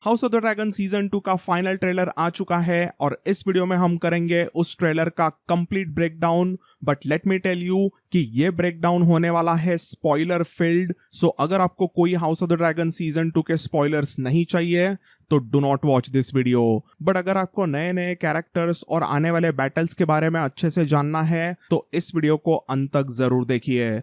House of the dragon season 2 का final trailer आ चुका है और इस वीडियो में हम करेंगे उस ट्रेलर का complete breakdown. But let me tell you कि ये ब्रेकडाउन होने वाला है स्पॉइलर फील्ड। सो अगर आपको कोई house of the dragon season 2 के स्पॉयलर्स नहीं चाहिए तो do not watch this video. But अगर आपको नए नए कैरेक्टर्स और आने वाले बैटल्स के बारे में अच्छे से जानना है तो इस वीडियो को अंत तक जरूर देखिए।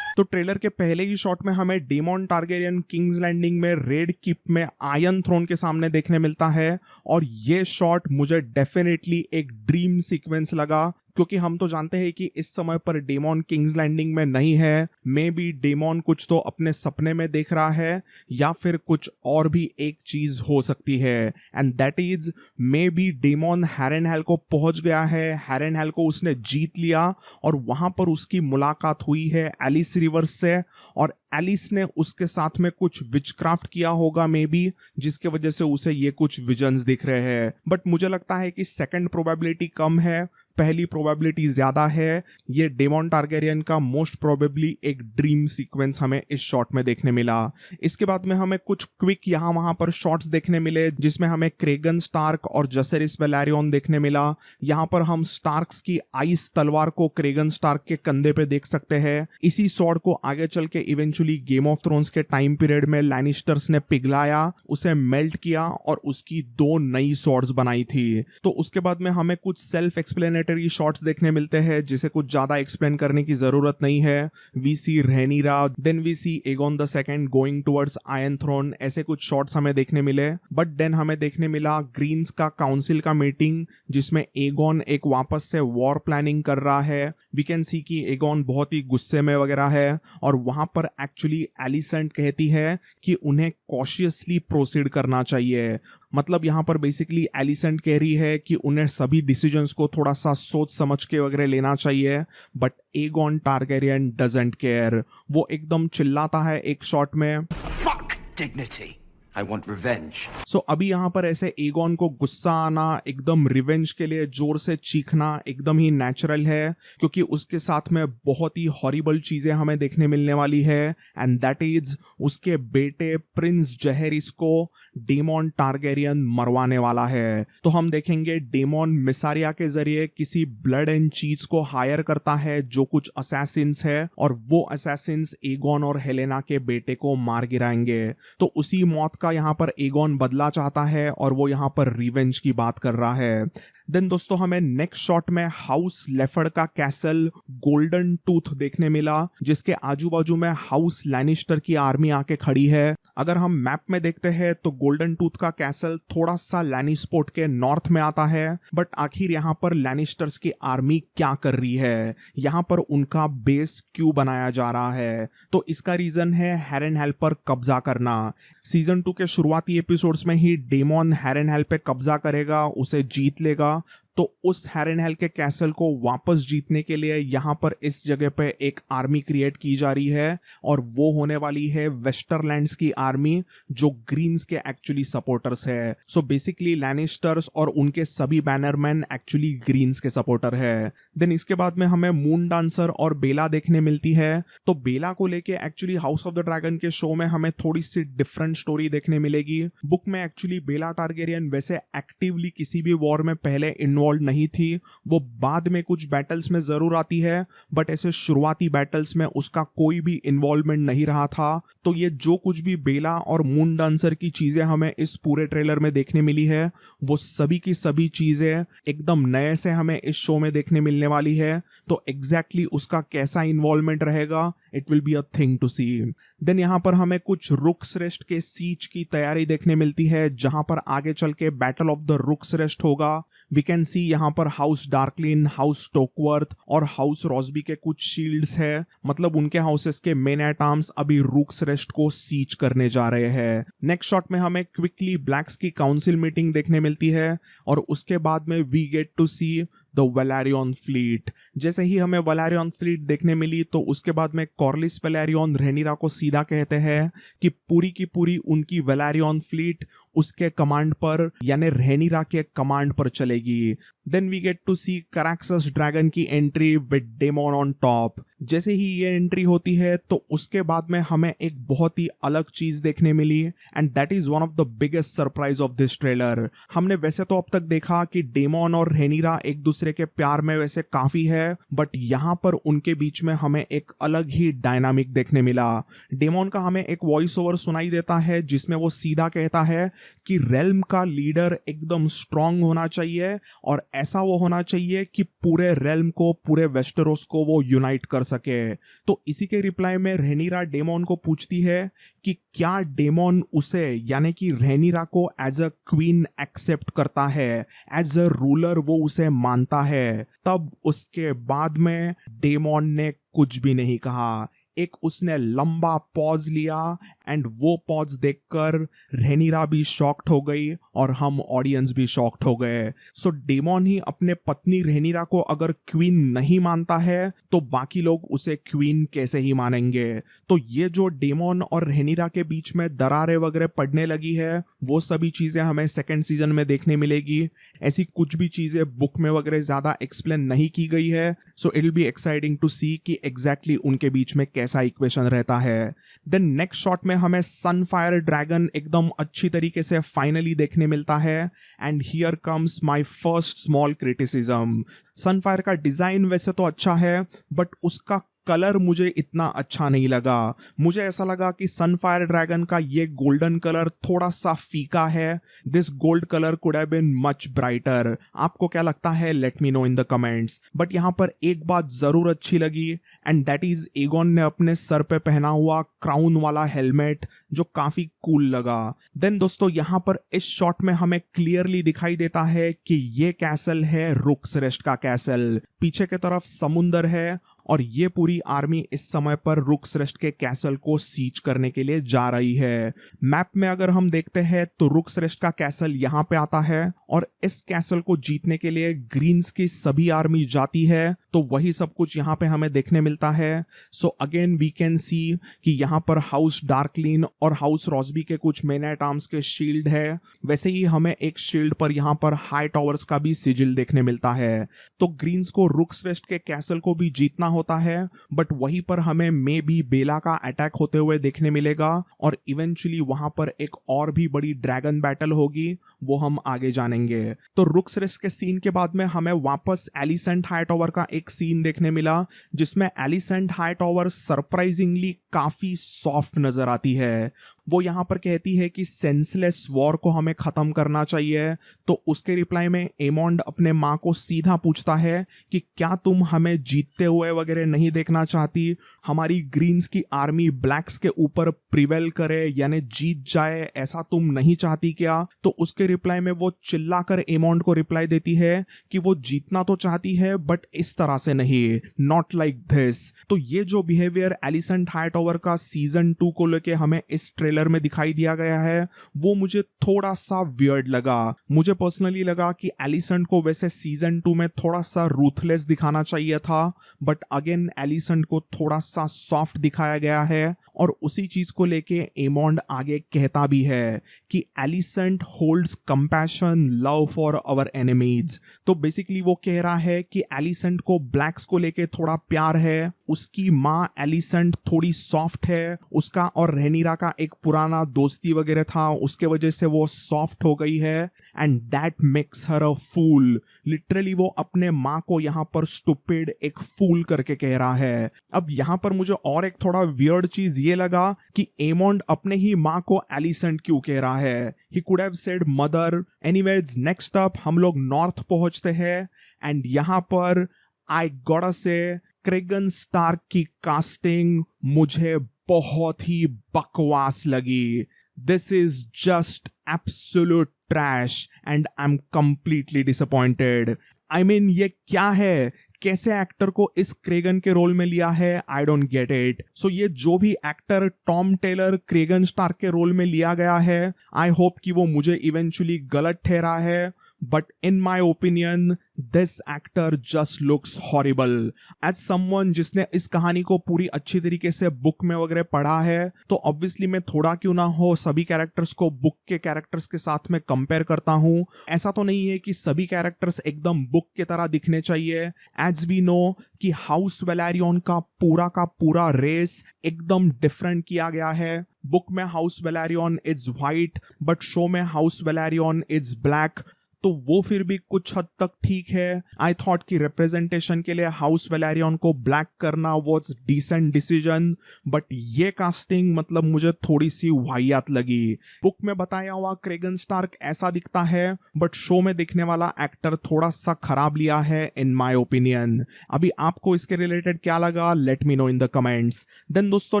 तो ट्रेलर के पहले ही शॉट में हमें डेमॉन टारगेरियन किंग्स लैंडिंग में रेड कीप में आयरन थ्रोन के सामने देखने मिलता है और ये शॉट मुझे डेफिनेटली एक ड्रीम सीक्वेंस लगा, क्योंकि हम तो जानते हैं कि इस समय पर डेमॉन किंग्स लैंडिंग में नहीं है। मे बी डेमॉन कुछ तो अपने सपने में देख रहा है या फिर कुछ और भी एक चीज हो सकती है, and that is maybe Daemon Harrenhal को पहुंच गया है। हैरेनहेल को उसने जीत लिया और वहां पर उसकी मुलाकात हुई है एलिस रिवर्स से और एलिस ने उसके साथ में कुछ विचक्राफ्ट किया होगा मे बी, जिसके वजह से उसे ये कुछ विजन्स दिख रहे हैं। बट मुझे लगता है कि सेकंड प्रोबेबिलिटी कम है, पहली प्रोबेबिलिटी ज्यादा है। ये डेमॉन टारगेरियन का मोस्ट प्रोबेबली एक ड्रीम सीक्वेंस हमें इस शॉट में देखने मिला। इसके बाद में हमें कुछ क्विक यहाँ वहां पर शॉट्स देखने मिले जिसमें हमें क्रेगन स्टार्क और जसेरिस वेलारियन देखने मिला। यहाँ पर हम स्टार्क्स की आइस तलवार को क्रेगन स्टार्क के कंधे पे देख सकते हैं। इसी स्वॉर्ड को आगे चल के इवेंचुअली गेम ऑफ थ्रोन्स के टाइम पीरियड में लैनिस्टर्स ने पिघलाया, उसे मेल्ट किया और उसकी दो नई स्वॉर्ड्स बनाई थी। तो उसके बाद में हमें कुछ सेल्फ एक्सप्लेनेटरी शॉट्स देखने मिलते हैं जिसे कुछ ज्यादा एक्सप्लेन करने की जरूरत नहीं है। We see Rhaenyra, then we see Aegon the second going towards Iron Throne, ऐसे कुछ शॉट्स हमें देखने मिले। बट देन हमें देखने मिला ग्रीन्स का काउंसिल का मीटिंग जिसमें एगोन एक वापस से वॉर प्लानिंग कर रहा है। वी कैन सी कि एगोन बहुत ही गुस्से में वगैरह है और वहां पर एक्चुअली एलिसेंट कहती है कि उन्हें कॉशियसली प्रोसीड करना चाहिए। मतलब यहाँ पर बेसिकली एलिसेंट कह रही है कि उन्हें सभी डिसीजंस को थोड़ा सा सोच समझ के वगैरह लेना चाहिए। But Aegon Targaryen doesn't care, वो एकदम चिल्लाता है एक शॉट में, Fuck dignity. I want revenge. सो अभी यहाँ पर ऐसे एगोन को गुस्सा आना, एकदम रिवेंज के लिए जोर से चीखना एकदम ही नेचुरल है, क्योंकि उसके साथ में बहुत ही हॉरिबल चीजें हमें देखने मिलने वाली है। एंड दैट इज उसके बेटे प्रिंस जहेरिस को डेमॉन टारगेरियन मरवाने वाला है। तो हम देखेंगे डेमॉन मिसारिया के जरिए किसी ब्लड एंड चीज को हायर करता है जो कुछ असैसिन्स है और वो असैसिन्स एगोन और हेलेना के बेटे को मार गिराएंगे। तो उसी मौत यहाँ पर एगोन बदला चाहता है और वो यहाँ पर रिवेंज की बात कर रहा है। देन दोस्तों हमें नेक्स्ट शॉट में हाउस लेफर्ड का कैसल गोल्डन टूथ देखने मिला जिसके आजू बाजू में हाउस लैनिस्टर की आर्मी आके खड़ी है। अगर हम मैप में देखते हैं तो गोल्डन टूथ का कैसल थोड़ा सा लैनिस्पोर्ट के नॉर्थ में आता है। बट आखिर यहाँ पर लैनिस्टर्स की आर्मी क्या कर रही है, यहाँ पर उनका बेस क्यों बनाया जा रहा है? तो इसका रीजन है हैरेनहेल पर कब्जा करना। सीजन 2 के शुरुआती एपिसोड्स में ही डेमॉन हैरेनहेल पे कब्जा करेगा, उसे जीत लेगा। तो उस हैरेनहेल के कैसल को वापस जीतने के लिए यहाँ पर इस जगह पे एक आर्मी क्रिएट की जा रही है और वो होने वाली है वेस्टरलैंड्स की आर्मी जो ग्रीन्स के एक्चुअली सपोर्टर्स है। सो बेसिकली लैनिस्टर्स और उनके सभी बैनरमैन एक्चुअली ग्रीन्स के सपोर्टर है। देन इसके बाद में हमें मून डांसर और बेला देखने मिलती है। तो बेला को लेके actually house of the dragon के शो में हमें थोड़ी सी डिफरेंट स्टोरी देखने मिलेगी। बुक में एक्चुअली बेला टारगेरियन वैसे एक्टिवली किसी भी वॉर में पहले इन्वॉल्व नहीं थी, वो बाद में कुछ बैटल्स में जरूर आती है बट ऐसे शुरुआती बैटल्स में उसका कोई भी इन्वॉल्वमेंट नहीं रहा था। तो ये जो कुछ भी बेला और मून डांसर की चीजें हमें इस पूरे ट्रेलर में देखने मिली है वो सभी की सभी चीजें एकदम नए से हमें इस शो में देखने मिलने वाली है। तो एग्जैक्टली उसका कैसा इन्वॉल्वमेंट रहेगा, it will be a thing to see. Then यहाँ पर हमें कुछ रुक्स रेस्ट के सीज की तैयारी देखने मिलती है जहां पर आगे चल के battle of the Rook's rest होगा। वी कैन सी यहाँ पर हाउस डार्कलिन, हाउस स्टोकवर्थ और हाउस रॉसबी के कुछ शील्ड्स है, मतलब उनके हाउसेस के मेन एट आर्म्स अभी रुक्स रेस्ट को सीज करने जा रहे हैं। नेक्स्ट शॉट में हमें क्विकली ब्लैक्स की काउंसिल मीटिंग देखने मिलती है और उसके बाद में we get to see the Velaryon fleet. जैसे ही हमें वेलारियन फ्लीट देखने मिली तो उसके बाद में कॉर्लिस वेलारियन रेनिरा को सीधा कहते हैं कि पूरी की पूरी उनकी वेलारियन फ्लीट उसके कमांड पर यानी रेनिरा के कमांड पर चलेगी। Then we get to see Caraxes dragon की entry with Daemon on top. जैसे ही ये एंट्री होती है तो उसके बाद में हमें एक बहुत ही अलग चीज देखने मिली, and that is one of the biggest surprise of this trailer. हमने वैसे तो अब तक देखा कि डेमन और रेनिरा एक दूसरे के प्यार में वैसे काफी है, बट यहाँ पर उनके बीच में हमें एक अलग ही डायनामिक देखने मिला। डेमन का हमें एक वॉइस ओवर सुनाई देता है जिसमें वो सीधा कहता है कि रेल्म का लीडर एकदम स्ट्रांग होना चाहिए और ऐसा वो होना चाहिए कि पूरे रेल्म को, पूरे वेस्टेरोस को वो यूनाइट कर सके। तो इसी के रिप्लाई में रेनिरा डेमन को पूछती है कि क्या डेमन उसे यानी कि रेनिरा को एज अ क्वीन एक्सेप्ट करता है, एज अ रूलर वो उसे मानता है। तब उसके बाद में डेमन ने कुछ भी नहीं कहा। एक उसने लंबा पॉज लिया एंड वो पॉज देखकर रेनिरा भी शॉक्ड हो गई और हम ऑडियंस भी शॉक्ड हो गए। सो डेमन ही अपने पत्नी रेनिरा को अगर क्वीन नहीं मानता है तो बाकी लोग उसे क्वीन कैसे ही मानेंगे। तो ये जो डेमन और रेनिरा के बीच में दरारें वगैरह पड़ने लगी है वो सभी चीजें हमें सेकेंड सीजन में देखने मिलेगी। ऐसी कुछ भी चीजें बुक में वगैरह ज्यादा एक्सप्लेन नहीं की गई है। So it will be exciting to see कि एग्जैक्टली उनके बीच में कैसा इक्वेशन रहता है। देन नेक्स्ट शॉट में हमें सनफायर ड्रैगन एकदम अच्छी तरीके से फाइनली देखने मिलता है, and here comes my first small criticism. Sunfyre का डिजाइन वैसे तो अच्छा है बट उसका कलर मुझे इतना अच्छा नहीं लगा। मुझे ऐसा लगा कि सनफायर ड्रैगन का ये गोल्डन कलर थोड़ा सा फीका है। This gold colour could have been much brighter. आपको क्या लगता है? Let me know in the comments. But यहाँ पर एक बात जरूर अच्छी लगी, एंड दैट इज एगोन ने अपने सर पे पहना हुआ क्राउन वाला हेलमेट जो काफी कूल लगा। देन दोस्तों यहाँ पर इस शॉट में हमें क्लियरली दिखाई देता है कि ये कैसल है रुक्सरेस्ट का कैसल। पीछे की तरफ समुंदर है और ये पूरी आर्मी इस समय पर रुक्सरेस्ट के कैसल को सीज करने के लिए जा रही है। मैप में अगर हम देखते हैं तो रुक्सरेस्ट का कैसल यहाँ पे आता है और इस कैसल को जीतने के लिए ग्रीन्स की सभी आर्मी जाती है। तो वही सब कुछ यहाँ पे हमें देखने मिलता है। So again we can see कि यहाँ पर हाउस डार्कलिन और हाउस रॉसबी के कुछ मेन एट आर्म्स के शील्ड है। वैसे ही हमें एक शील्ड पर यहाँ पर हाई टॉवर्स का भी सिजिल देखने मिलता है। तो ग्रीन्स को रुक्सरेस्ट के कैसल को भी जीतना होता है, बट वहीं पर हमें मे बी बेला का अटैक होते हुए देखने मिलेगा और इवेंचुअली वहां पर एक और भी बड़ी ड्रैगन बैटल होगी, वो हम आगे जानेंगे। तो रुक्सरेस्ट के सीन के बाद में हमें वापस एलिसेंट हाई टॉवर का एक सीन देखने मिला जिसमें एलिसेंट हाई टॉवर सरप्राइजिंगली काफी सॉफ्ट नजर आती है। वो यहाँ पर कहती है कि सेंसलेस वॉर को हमें खत्म करना चाहिए। तो उसके रिप्लाई में एमोंड अपने माँ को सीधा पूछता है कि क्या तुम हमें जीतते हुए वगैरह नहीं देखना चाहती? हमारी ग्रीन्स की आर्मी ब्लैक्स के ऊपर प्रिवेल करे यानी जीत जाए, ऐसा तुम नहीं चाहती क्या? तो उसके रिप्लाई में वो चिल्लाकर एमोंड को रिप्लाई देती है कि वो जीतना तो चाहती है बट इस तरह से नहीं, नॉट लाइक दिस। तो ये जो बिहेवियर एलिसेंट हाई टॉवर का सीजन 2 को लेके हमें इस ट्रेलर में दिखाई दिया गया है वो मुझे थोड़ा सा वियर्ड लगा। मुझे पर्सनली लगा कि एलिसेंट को वैसे सीजन 2 में थोड़ा सा रूथलेस दिखाना चाहिए था, बट अगेन एलिसेंट को थोड़ा सा सॉफ्ट दिखाया गया है। और उसी चीज को लेके एमोंड आगे कहता भी है कि Alicent holds compassion love for our enemies. तो बेसिकली वो कह रहा है कि एलिसेंट को ब्लैक्स को लेके थोड़ा प्यार है, उसकी माँ एलिसेंट थोड़ी सॉफ्ट है, उसका और रेनिरा का एक पुराना दोस्ती वगैरह था, उसके वजह से वो सॉफ्ट हो गई है, and that makes her a fool. Literally वो अपने माँ को यहाँ पर स्टूपिड, एक फूल करके कह रहा है। अब यहाँ पर मुझे और एक थोड़ा वियर्ड चीज ये लगा कि एमोंड अपने ही माँ को एलिसेंट क्यों कह रहा है? He could have said mother. Anyways next up हम लोग नॉर्थ पहुंचते हैं, एंड यहाँ पर आई गॉटा से क्रेगन स्टार्क की कास्टिंग मुझे बहुत ही बकवास लगी। This is just absolute trash and I am completely disappointed. I mean ये क्या है? कैसे एक्टर को इस क्रेगन के रोल में लिया है? I don't get it. So ये जो भी actor Tom Taylor Cregan Stark के रोल में लिया गया है, आई होप कि वो मुझे इवेंचुअली गलत ठहरा है। but in my opinion this actor just looks horrible. As someone जिसने इस कहानी को पूरी अच्छी तरीके से बुक में वगैरह पढ़ा है, तो ऑब्वियसली मैं थोड़ा क्यों ना हो सभी कैरेक्टर्स को बुक के कैरेक्टर्स के साथ में कंपेयर करता हूं. ऐसा तो नहीं है कि सभी कैरेक्टर्स एकदम बुक की तरह दिखने चाहिए. एज वी नो कि हाउस वेलेरियन का पूरा रेस एकदम डिफरेंट किया गया है. बुक में house Valerian is white, but show में हाउस वेलेरियन इज ब्लैक. तो वो फिर भी कुछ हद तक ठीक है. आई थॉट कि रिप्रेजेंटेशन के लिए हाउस वेलेरियन को ब्लैक करना वाज डिसेंट डिसीजन, बट ये कास्टिंग मतलब मुझे थोड़ी सी वाहियात लगी. बुक में बताया हुआ क्रेगन स्टार्क ऐसा दिखता है, बट शो में दिखने वाला एक्टर थोड़ा सा खराब लिया है इन माय ओपिनियन. अभी आपको इसके रिलेटेड क्या लगा, let me know in the comments. Then दोस्तों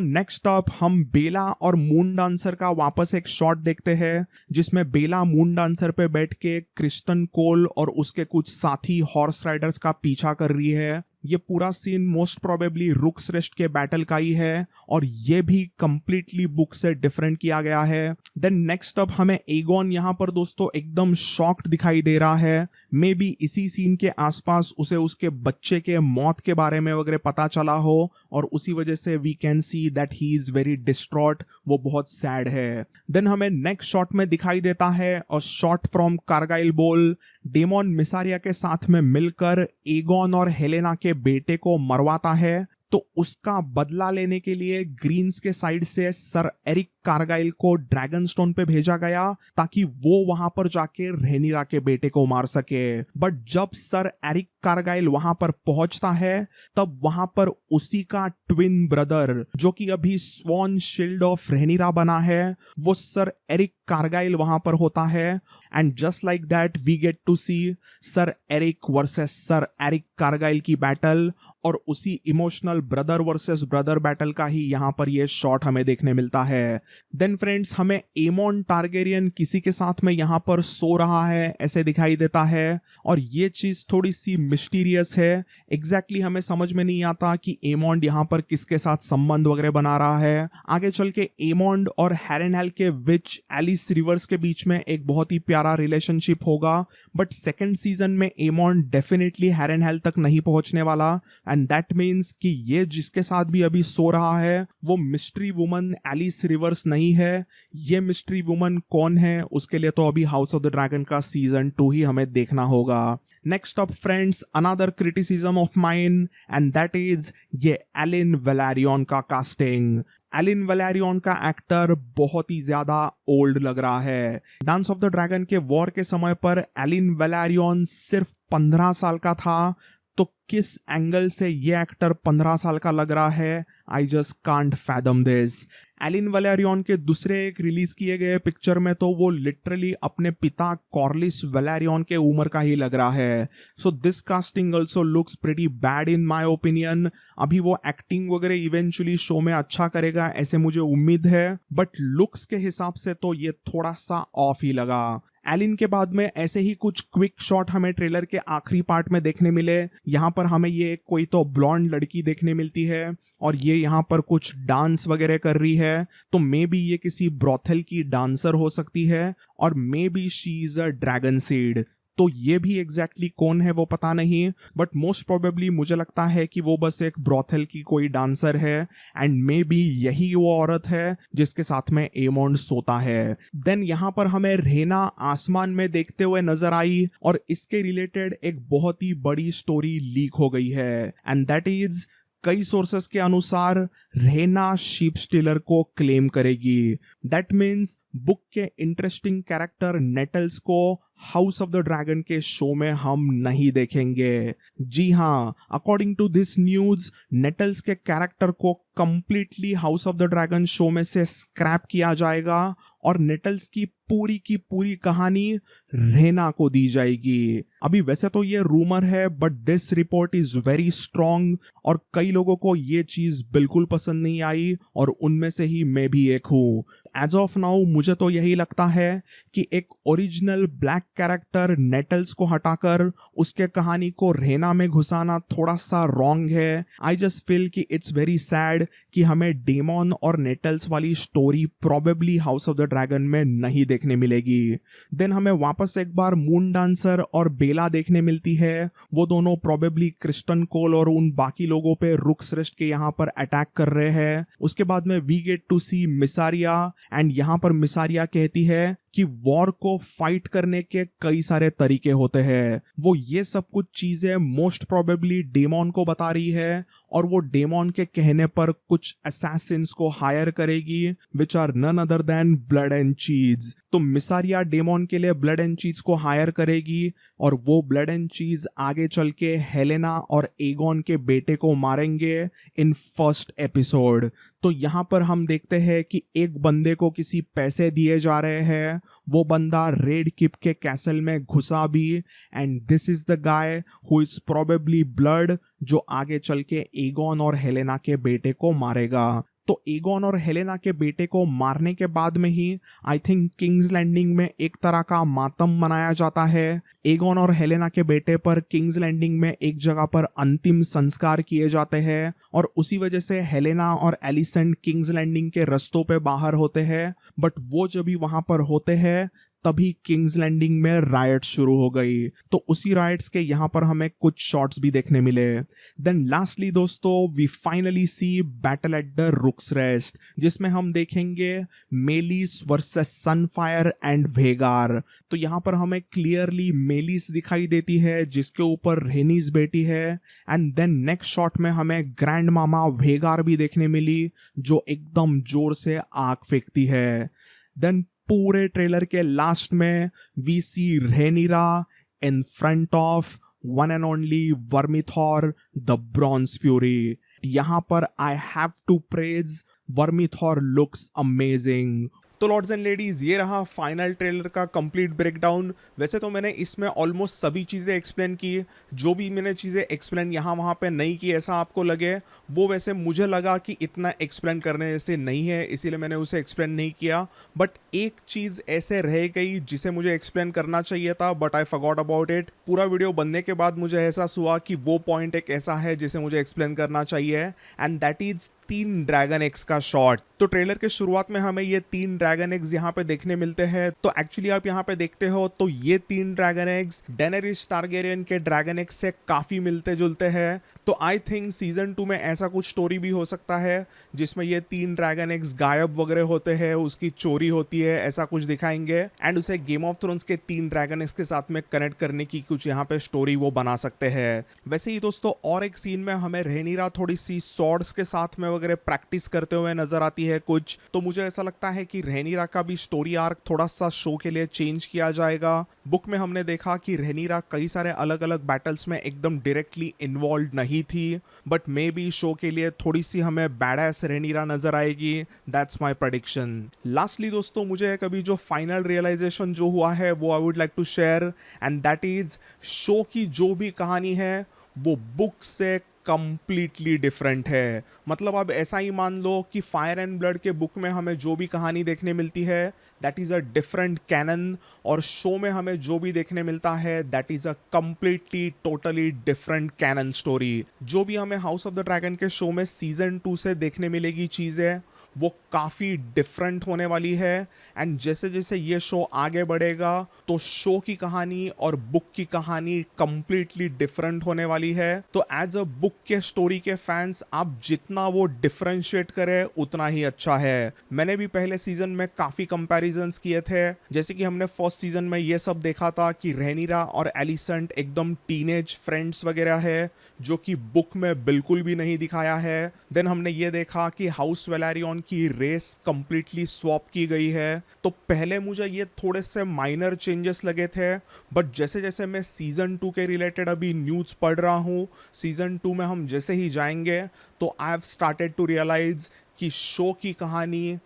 नेक्स्ट अप हम बेला और मून डांसर का वापस एक शॉट देखते हैं, जिसमें बेला मून डांसर पे बैठ के क्रिस्टन कोल और उसके कुछ साथी हॉर्स राइडर्स का पीछा कर रही है. ये पूरा सीन मोस्ट प्रोबेबली रुक्सरेस्ट के बैटल का ही है, और ये भी कंप्लीटली बुक से डिफरेंट किया गया है. देन नेक्स्ट अप हमें एगोन यहाँ पर दोस्तों एकदम शॉक्ड दिखाई दे रहा है. मे बी इसी सीन के आसपास उसे उसके बच्चे के मौत के बारे में वगैरह पता चला हो, और उसी वजह से we can see that he is very distraught. वो बहुत सैड है. देन हमें नेक्स्ट शॉट में दिखाई देता है और शॉट फ्रॉम कारगाइल बोल. डेमोन मिसारिया के साथ में मिलकर एगोन और हेलेना के बेटे को मरवाता है. तो उसका बदला लेने के लिए ग्रीन्स के साइड से सर एरिक कारगाइल को ड्रैगनस्टोन पे भेजा गया, ताकि वो वहां पर जाके रेनिरा के बेटे को मार सके. बट जब सर एरिक कारगाइल वहां पर पहुंचता है, तब वहां पर उसी का ट्विन ब्रदर, जो कि अभी स्वॉन शील्ड ऑफ रेनिरा बना है, वो सर एरिक कारगाइल वहां पर होता है. And just like that we get to see sir Erryk versus sir Erryk Cargyll की बैटल, और उसी emotional brother versus brother battle का ही यहाँ पर ये शॉट हमें देखने मिलता है. देन फ्रेंड्स हमें एमोन टारगेरियन किसी के साथ में यहाँ पर सो रहा है ऐसे दिखाई देता है, और ये चीज थोड़ी सी मिस्टीरियस है. एग्जैक्टली हमें समझ में नहीं आता कि एमोंड यहाँ पर किसके साथ संबंध वगैरह बना रहा है. आगे चल के एमोंड और हैरेनहेल के विच एलिस रिवर्स के बीच में एक बहुत ही प्यारा रिलेशनशिप होगा, बट सेकेंड सीजन में एमोंड डेफिनेटली हैरेनहेल तक नहीं पहुंचने वाला. एंड दैट मीन्स कि ये जिसके साथ भी अभी सो रहा है वो मिस्ट्री वुमन एलिस रिवर्स नहीं है. ये मिस्ट्री वुमन कौन है, उसके लिए तो अभी हाउस ऑफ द ड्रैगन का सीजन 2 ही हमें देखना होगा. Next up friends another criticism of mine, and that is ये एलिन वेलेरियन का कास्टिंग. एलिन वेलेरियन का एक्टर बहुत ही ज्यादा ओल्ड लग रहा है. डांस ऑफ द ड्रैगन के वॉर के समय पर एलिन वेलेरियन सिर्फ 15 साल का था. तो किस एंगल से ये एक्टर 15 साल का लग रहा है, I just can't fathom this. Alyn Velaryon के दूसरे एक रिलीज किए गए पिक्चर में तो वो लिटरली अपने पिता कॉर्लिस वेलेरियन के उम्र का ही लग रहा है. So this casting also looks pretty bad in my opinion. अभी वो एक्टिंग वगैरह इवेंचुअली शो में अच्छा करेगा ऐसे मुझे उम्मीद है, बट लुक्स के हिसाब से तो ये थोड़ा सा ऑफ ही लगा. एलिन के बाद में ऐसे ही कुछ क्विक शॉट हमें ट्रेलर के आखिरी पार्ट में देखने मिले. यहाँ पर हमें ये कोई तो ब्लॉन्ड लड़की देखने मिलती है, और ये यहाँ पर कुछ डांस वगैरह कर रही है. तो मे बी ये किसी ब्रॉथल की डांसर हो सकती है, और may be she is a dragon seed. तो ये भी एग्जैक्टली कौन है वो पता नहीं, बट मोस्ट प्रोबेबली मुझे लगता है कि वो बस एक ब्रॉथल की कोई डांसर है, एंड मे बी यही वो औरत है जिसके साथ में एमोंड सोता है. देन यहाँ पर हमें रेना आसमान में देखते हुए नजर आई, और इसके रिलेटेड एक बहुत ही बड़ी स्टोरी लीक हो गई है, एंड दैट इज कई सोर्सेस के अनुसार रेना शीप स्टीलर को क्लेम करेगी. दैट मीन्स बुक के इंटरेस्टिंग कैरेक्टर नेटल्स को हाउस ऑफ द ड्रैगन के शो में हम नहीं देखेंगे. जी हाँ, according to this news nettles के कैरेक्टर को completely house of the dragon show में से स्क्रैप किया जाएगा, और नेटल्स की पूरी कहानी रेना को दी जाएगी. अभी वैसे तो ये रूमर है, but this report is very strong, और कई लोगों को ये चीज बिल्कुल पसंद नहीं आई, और उनमें से ही मैं भी एक हूँ. एज ऑफ नाउ मुझे तो यही लगता है कि एक ओरिजिनल ब्लैक कैरेक्टर नेटल्स को हटाकर उसके कहानी को रेना में घुसाना थोड़ा सा रॉन्ग है। आई जस्ट फील कि इट्स वेरी सैड कि हमें डेमन और नेटल्स वाली story probably house of the dragon में नहीं देखने मिलेगी। देन हमें वापस एक बार मून डांसर और बेला देखने मिलती है। वो दोनों प्रोबेबली क्रिस्टन कोल और उन बाकी लोगों पे रुक श्रेष्ठ के यहाँ पर अटैक कर रहे हैं। उसके बाद में we get to see Mysaria and यहाँ पर मिसारिया कहती है कि वॉर को फाइट करने के कई सारे तरीके होते हैं। वो ये सब कुछ चीजें मोस्ट प्रोबेबली डेमन को बता रही है और वो डेमन के कहने पर कुछ असैसिन्स को हायर करेगी which are none other than blood and cheese. तो मिसारिया डेमन के लिए ब्लड एंड चीज को हायर करेगी और वो ब्लड एंड चीज आगे चल के हेलेना और एगोन के बेटे को मारेंगे इन फर्स्ट एपिसोड। तो यहाँ पर हम देखते हैं कि एक बंदे को किसी पैसे दिए जा रहे हैं, वो बंदा रेड किप के कैसल में घुसा भी and this is the guy who is probably blood जो आगे चल के एगोन और हेलेना के बेटे को मारेगा। तो एगोन और हेलेना के बेटे को मारने के बाद में ही आई थिंक किंग्स लैंडिंग में एक तरह का मातम मनाया जाता है। एगोन और हेलेना के बेटे पर किंग्स लैंडिंग में एक जगह पर अंतिम संस्कार किए जाते हैं और उसी वजह से हेलेना और एलिसेंट किंग्स लैंडिंग के रस्तों पे बाहर होते हैं। बट वो जब भी वहां पर होते हैं तभी किंग्स लैंडिंग में राइट शुरू हो गई। तो उसी राइट्स के यहाँ पर हमें कुछ शॉट्स भी देखने मिले। देन लास्टली दोस्तों we finally see battle at the Rook's Rest जिसमें हम देखेंगे Meleys versus Sunfyre and Vhagar. तो यहाँ पर हमें क्लियरली मेलिस दिखाई देती है जिसके ऊपर रेनिस बैठी है एंड देन नेक्स्ट शॉट में हमें ग्रैंड मामा वेगार भी देखने मिली जो एकदम जोर से आग फेंकती है। देन पूरे ट्रेलर के लास्ट में we see Rhaenyra in front of one and only Vermithor the bronze fury. यहाँ पर I have to praise Vermithor looks amazing. तो लॉर्ड्स एंड लेडीज ये रहा फाइनल ट्रेलर का कंप्लीट ब्रेकडाउन। वैसे तो मैंने इसमें ऑलमोस्ट सभी चीज़ें एक्सप्लेन की, जो भी मैंने चीज़ें एक्सप्लेन यहाँ वहाँ पे नहीं की ऐसा आपको लगे वो वैसे मुझे लगा कि इतना एक्सप्लेन करने जैसे नहीं है इसीलिए मैंने उसे एक्सप्लेन नहीं किया। बट एक चीज़ ऐसे रह गई जिसे मुझे एक्सप्लेन करना चाहिए था but I forgot about it. पूरा वीडियो बनने के बाद मुझे एहसास हुआ कि वो पॉइंट एक ऐसा है जिसे मुझे एक्सप्लेन करना चाहिए and that is 3 dragon eggs का शॉट। तो ट्रेलर के शुरुआत में हमें ये 3 ड्रैगन एग्स यहाँ पे देखने मिलते हैं। तो एक्चुअली आप यहाँ पे देखते हो तो ये 3 ड्रैगन एग्स डेनेरिस टारगेरियन के ड्रैगन एग्स से काफी मिलते जुलते हैं। तो आई थिंक सीजन 2 में ऐसा कुछ स्टोरी भी हो सकता है जिसमें ये 3 ड्रैगन एग्स गायब वगैरह होते हैं, उसकी चोरी होती है, ऐसा कुछ दिखाएंगे एंड उसे गेम ऑफ थ्रोन्स के 3 ड्रैगन एग्स के साथ में कनेक्ट करने की कुछ यहाँ पे स्टोरी वो बना सकते हैं। वैसे ही दोस्तों और एक सीन में हमें रेनिरा थोड़ी सी स्वॉर्ड्स के साथ में वगैरह प्रैक्टिस करते हुए नजर आती है कुछ। तो मुझे ऐसा लगता है कि रेनिरा का भी स्टोरी आर्क थोड़ा सा शो के लिए चेंज किया जाएगा। बुक में हमने देखा कि रेनिरा कई सारे अलग अलग बैटल्स में एकदम डायरेक्टली इन्वॉल्व नहीं थी बट मे बी शो के लिए थोड़ी सी हमें बैडएस रेनिरा नजर आएगी। That's my prediction. लास्टली दोस्तों मुझे एक अभी जो फाइनल रियलाइजेशन जो हुआ है वो I would like to share and that is show की जो भी कहानी है वो बुक से कंप्लीटली डिफरेंट है। मतलब अब ऐसा ही मान लो कि फायर एंड ब्लड के बुक में हमें जो भी कहानी देखने मिलती है that is a different canon और शो में हमें जो भी देखने मिलता है that is a completely totally different canon story. जो भी हमें हाउस ऑफ द ड्रैगन के शो में सीजन 2 से देखने मिलेगी चीज़ें वो काफ़ी डिफरेंट होने वाली है एंड जैसे जैसे ये शो आगे बढ़ेगा तो शो की कहानी और बुक की कहानी कंप्लीटली डिफरेंट होने वाली है। तो एज अ बुक के स्टोरी के फैंस आप जितना वो डिफरेंशिएट करें उतना ही अच्छा है। मैंने भी पहले सीजन में काफ़ी कंपैरिजंस किए थे, जैसे कि हमने फर्स्ट सीजन में ये सब देखा था कि रेनिरा और एलिसेंट एकदम टीनेज फ्रेंड्स वगैरह है जो कि बुक में बिल्कुल भी नहीं दिखाया है। देन हमने ये देखा कि हाउस वेलारियन की रेस कंप्लीटली स्वैप की गई है। तो पहले मुझे ये थोड़े से माइनर चेंजेस लगे थे बट जैसे जैसे मैं सीजन 2 के रिलेटेड अभी न्यूज़ पढ़ रहा हूँ, सीजन 2 में हम जैसे ही जाएंगे तो I have started to realise कि शो की कहानी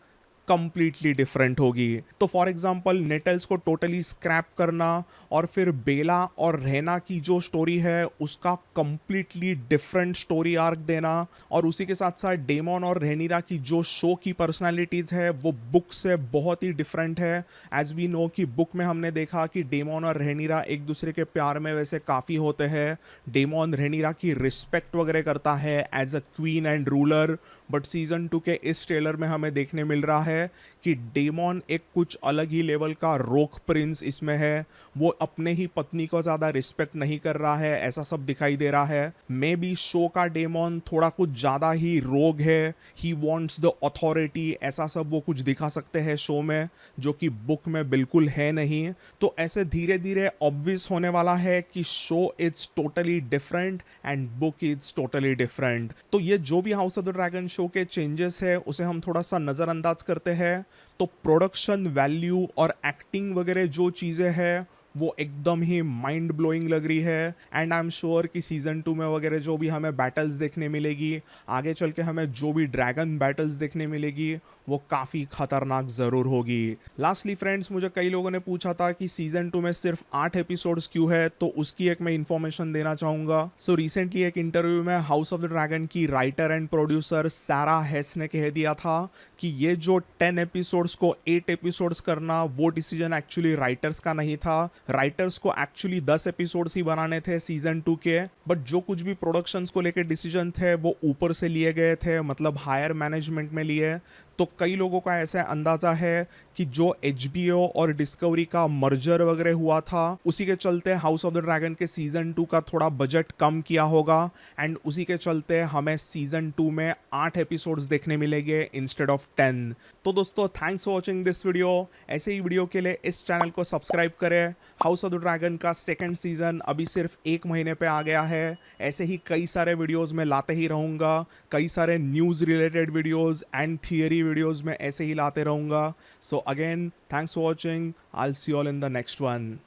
कंप्लीटली डिफरेंट होगी। तो फॉर एग्जांपल नेटल्स को टोटली स्क्रैप करना और फिर बेला और रहना की जो स्टोरी है उसका कंप्लीटली डिफरेंट स्टोरी आर्क देना, और उसी के साथ साथ डेमन और रेनिरा की जो शो की पर्सनालिटीज़ है वो बुक से बहुत ही डिफरेंट है। एज वी नो कि बुक में हमने देखा कि डेमन और रेनिरा एक दूसरे के प्यार में वैसे काफ़ी होते हैं। डेमन रेनिरा की रिस्पेक्ट वगैरह करता है as a queen and ruler, but season 2 के इस ट्रेलर में हमें देखने मिल रहा है कि डेमन एक कुछ अलग ही लेवल का रोक प्रिंस इसमें है। वो अपने ही पत्नी को ज़्यादा रिस्पेक्ट नहीं कर रहा है, ऐसा सब दिखाई दे रहा है। मे बी शो का डेमन थोड़ा कुछ ज़्यादा ही रोग है, ही वॉन्ट्स द अथॉरिटी, ऐसा सब वो कुछ दिखा सकते हैं शो में, जो कि बुक में बिल्कुल है नहीं। तो ऐसे धीरे धीरे ऑब्वियस होने वाला है कि show is totally different and book is totally different. तो ये जो भी house of the dragon show के चेंजेस है उसे हम थोड़ा सा नज़रअंदाज करते हैं तो प्रोडक्शन वैल्यू और एक्टिंग वगैरह जो चीज़ें हैं वो एकदम ही माइंड ब्लोइंग लग रही है। एंड आई एम श्योर कि सीजन 2 में वगैरह जो भी हमें बैटल्स देखने मिलेगी, आगे चल के हमें जो भी ड्रैगन बैटल्स देखने मिलेगी वो काफ़ी खतरनाक ज़रूर होगी। लास्टली फ्रेंड्स, मुझे कई लोगों ने पूछा था कि सीजन 2 में सिर्फ 8 एपिसोड्स क्यों है, तो उसकी एक मैं इन्फॉर्मेशन देना चाहूँगा। सो रिसेंटली एक इंटरव्यू में हाउस ऑफ द ड्रैगन की राइटर एंड प्रोड्यूसर सारा हेस ने कह दिया था कि ये जो 10 एपिसोड्स को 8 एपिसोड्स करना वो डिसीजन एक्चुअली राइटर्स का नहीं था। राइटर्स को एक्चुअली 10 एपिसोड्स ही बनाने थे सीजन 2 के, बट जो कुछ भी प्रोडक्शंस को लेकर डिसीजन थे वो ऊपर से लिए गए थे, मतलब हायर मैनेजमेंट में लिए। तो कई लोगों का ऐसा अंदाज़ा है कि जो HBO और डिस्कवरी का मर्जर वगैरह हुआ था उसी के चलते हाउस ऑफ द ड्रैगन के सीजन 2 का थोड़ा बजट कम किया होगा, एंड उसी के चलते हमें सीजन 2 में 8 एपिसोड्स देखने मिलेंगे इंस्टेड ऑफ 10। तो दोस्तों, thanks for watching this video. ऐसे ही वीडियो के लिए इस चैनल को सब्सक्राइब करें। हाउस ऑफ द ड्रैगन का सेकंड सीजन अभी सिर्फ 1 महीने पे आ गया है। ऐसे ही कई सारे वीडियोस में लाते ही रहूँगा, कई सारे news related videos and theory videos में ऐसे ही लाते रहूँगा। So again, thanks for watching. I will see you all in the next one.